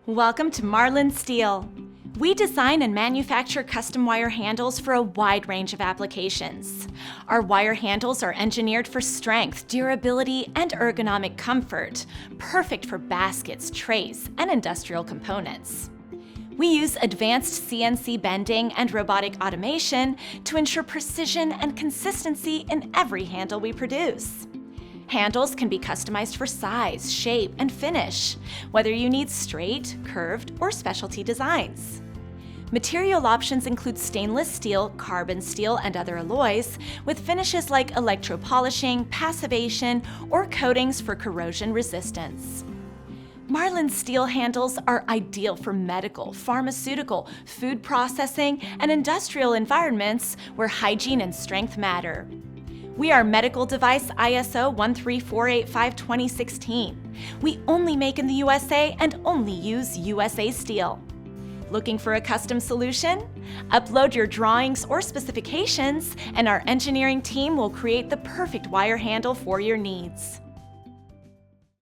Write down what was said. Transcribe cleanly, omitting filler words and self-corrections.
Welcome to Marlin Steel. We design and manufacture custom wire handles for a wide range of applications. Our wire handles are engineered for strength, durability, and ergonomic comfort, perfect for baskets, trays, and industrial components. We use advanced CNC bending and robotic automation to ensure precision and consistency in every handle we produce. Handles can be customized for size, shape, and finish, whether you need straight, curved, or specialty designs. Material options include stainless steel, carbon steel, and other alloys, with finishes like electropolishing, passivation, or coatings for corrosion resistance. Marlin steel handles are ideal for medical, pharmaceutical, food processing, and industrial environments where hygiene and strength matter. We are Medical Device ISO 13485-2016. We only make in the USA and only use USA steel. Looking for a custom solution? Upload your drawings or specifications, and our engineering team will create the perfect wire handle for your needs.